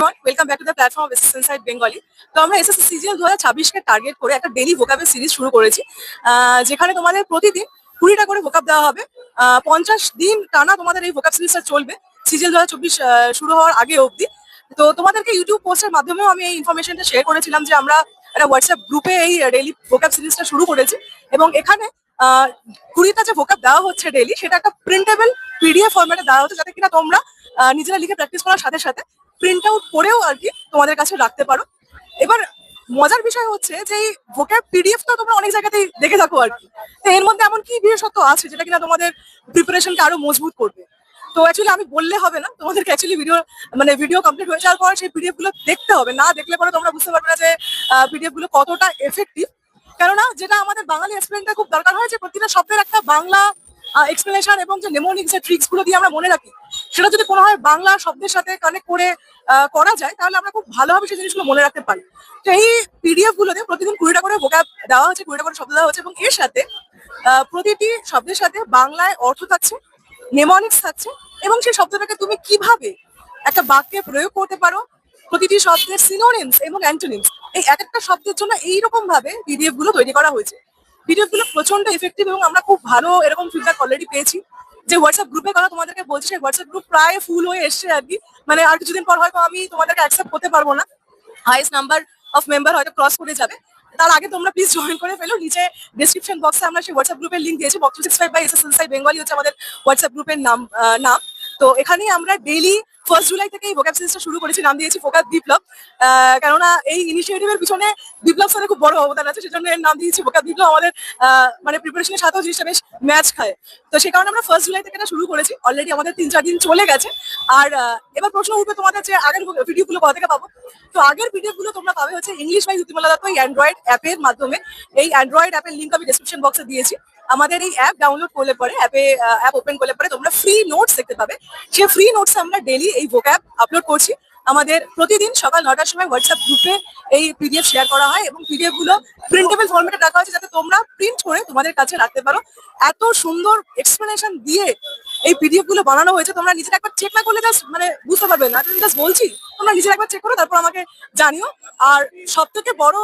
Welcome back to the platform of SS inside Bengali. তো আমরা SSC CGL 2026 কে target করে একটা ডেইলি ভোকাবের সিরিজ শুরু করেছি, যেখানে তোমাদের প্রতিদিন 20টা করে ভোকাব দেওয়া হবে। 50 দিন টানা তোমাদের এই ভোকাব সিরিজটা চলবে, সিজিএল 2024 শুরু হওয়ার আগে অবধি। তো তোমাদেরকে ইউটিউব পোস্টের মাধ্যমেও আমি এই ইনফরমেশনটা শেয়ার করেছিলাম যে আমরা একটা হোয়াটসঅ্যাপ গ্রুপে এই ডেইলি ভোকাব সিরিজটা শুরু করেছি, এবং এখানে 20টা যে ভোকাব দেওয়া হচ্ছে ডেইলি, সেটা একটা প্রিন্টেবল পিডিএফ ফরম্যাটে দেওয়া হচ্ছে, যাতে কিনা তোমরা নিজেরা লিখে প্র্যাকটিস করার সাথে সাথে প্রিন্ট আউট করেও আর কি তোমাদের কাছে রাখতে পারো। এবার মজার বিষয় হচ্ছে যে এই ভোকাব পিডিএফ তো তোমরা অনেক জায়গাতেই দেখে থাকো আর কি। তো এর মধ্যে এমন কি বিশেষত্ব আছে যেটা কিনা তোমাদের প্রিপারেশনকে আরো মজবুত করবে? তো অ্যাকচুয়ালি আমি বললে হবে না, তোমাদেরকে অ্যাকচুয়ালি ভিডিও কমপ্লিট হয়ে যাওয়ার পর সেই পিডিএফ গুলো দেখতে হবে। না দেখলে পরে তোমরা বুঝতে পারবে না যে পিডিএফ গুলো কতটা এফেক্টিভ। কেননা যেটা আমাদের বাঙালি এক্সপ্লেনটা খুব দরকার হয়, যে প্রতিটা শব্দের একটা বাংলা এক্সপ্লেনেশন এবং যে নেমোনিক্স যে ট্রিক্স গুলো দিয়ে আমরা মনে রাখি, সেটা যদি কোনো হয় বাংলা শব্দের সাথে কানেক্ট করে করা যায়, তাহলে আমরা খুব ভালোভাবে সেই জিনিসগুলো মনে রাখতে পারি। তো এই পিডিএফ গুলোতে প্রতিদিন 20টা করে ভোকাব দেওয়া হচ্ছে, 20টা করে শব্দ দেওয়া হচ্ছে, এবং এর সাথে প্রতিটি শব্দের সাথে বাংলায় অর্থ থাকছে, নেমোনিক্স থাকছে, এবং সেই শব্দটাকে তুমি কিভাবে একটা বাক্যে প্রয়োগ করতে পারো, প্রতিটি শব্দের সিনোনিমস এবং অ্যান্টোনিমস, এই এক একটা শব্দের জন্য এইরকম ভাবে পিডিএফ গুলো তৈরি করা হয়েছে। পিডিএফ গুলো প্রচন্ড এফেক্টিভ, এবং আমরা খুব ভালো এরকম ফিডব্যাক অলরেডি পেয়েছি। যে হোয়াটসঅ্যাপ গ্রুপে কথা তোমাদেরকে বলছি, সেই হোয়াটসঅ্যাপ গ্রুপ প্রায় ফুল হয়ে এসছে আর কি। মানে আর কিছুদিন পর হয়তো আমি তোমাদেরকে অ্যাকসেপ্ট করতে পারবো না, হাইয়েস্ট নাম্বার অফ মেম্বার হয়তো ক্রস করে যাবে। তার আগে তোমরা প্লিজ জয়েন করে ফেলো। নিচে ডেসক্রিপশন বক্সে আমরা সেই হোয়াটসঅ্যাপ গ্রুপের লিঙ্ক দিয়েছি। Box 365 by SS inside Bengali হচ্ছে আমাদের হোয়াটসঅ্যাপ গ্রুপের নাম। তো এখানেই আমরা ডেইলি 1 জুলাই থেকে এই ভোকাব সিরিজটা শুরু করেছি, নাম দিয়েছি ফোকাস বিপ্লব। কেননা এই ইনিশিয়েটিভের পিছনে বিপ্লব স্যারের খুব বড় অবদান আছে, সেজন্য এর নাম দিয়েছি ভোকাব বিপ্লব। আমাদের মানে প্রিপারেশনের সাথেও জিনিসটা বেশ ম্যাচ খায়। তো সেই কারণে আমরা 1 জুলাই থেকে এটা শুরু করেছি। অলরেডি আমাদের 3-4 দিন চলে গেছে। আর এবার প্রশ্ন উঠবে তোমাদের যে আগের ভিডিও গুলো কোথা থেকে পাবো। তো আগের ভিডিও গুলো তোমরা পাবে হচ্ছে ইংলিশ বাই জ্যোতিমালা দত্ত এই অ্যান্ড্রয়েড অ্যাপের মাধ্যমে। এই অ্যান্ড্রয়েড অ্যাপের লিঙ্ক আমি ডেসক্রিপশন বক্সে দিয়েছি। আমাদের এই অ্যাপ ডাউনলোড করলে পরে, অ্যাপ ওপেন করলে পরে তোমরা ফ্রি নোটস দেখতে পাবে। সেই ফ্রি নোটস আমরা ডেইলি এই ভোকাব আপলোড করছি। আমাদের প্রতিদিন সকাল 9টার সময় হোয়াটসঅ্যাপ গ্রুপে এই পিডিএফ শেয়ার করা হয়, এবং পিডিএফ গুলো প্রিন্টেবল ফরম্যাটে রাখা হয়েছে, যাতে তোমরা প্রিন্ট করে তোমাদের কাছে রাখতে পারো। এত সুন্দর এক্সপ্লেনেশন দিয়ে এই পিডিএফ গুলো বানানো হয়েছে, তোমরা নিজেরা একবার চেক না করলে জাস্ট মানে বুঝতে পারবে না। আমি জাস্ট বলছি, তোমরা নিজেরা একবার চেক করো, তারপর আমাকে জানিও। আর সব থেকে বড়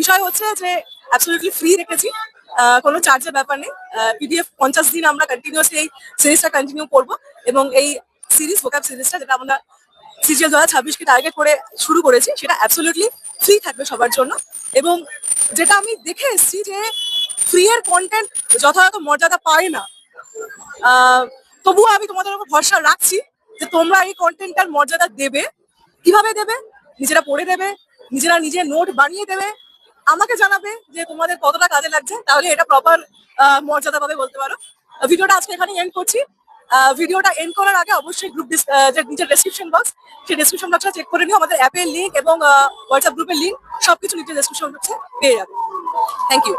বিষয় হচ্ছে যে অ্যাবসলিউটলি ফ্রি রেখেছি, কোনো চার্জের ব্যাপার নেই। পিডিএফ 50 দিন আমরা কন্টিনিউয়াসলি এই সিরিজটা কন্টিনিউ করবো, এবং এই সিরিজ ভোকাব সিরিজটা যেটা আমরা সিজিএল 2026 কে টার্গেট করে শুরু করেছি, সেটা অ্যাবসলিউটলি ফ্রি থাকবে সবার জন্য। এবং যেটা আমি দেখে এসেছি যে ফ্রি এর কন্টেন্ট যথাযথ মর্যাদা পায় না, তবুও আমি তোমাদের উপর ভরসা রাখছি যে তোমরা এই কন্টেন্টটার মর্যাদা দেবে। কিভাবে দেবে? নিজেরা পড়ে দেবে, নিজেরা নিজের নোট বানিয়ে দেবে, আমাকে জানাবে যে তোমাদের কতটা কাজে লাগছে, তাহলে এটা প্রপার মর্যাদা পাবে বলতে পারো। ভিডিওটা আজকে এখানে এন্ড করছি। ভিডিওটা এন্ড করার আগে অবশ্যই গ্রুপ যে নিচের ডেসক্রিপশন বক্স, সেই ডেসক্রিপশন বক্সটা চেক করে নিও। আমাদের অ্যাপের লিঙ্ক এবং হোয়াটসঅ্যাপ গ্রুপের লিঙ্ক সবকিছু নিচে ডেসক্রিপশন বক্সে পেয়ে যাবে। Thank you.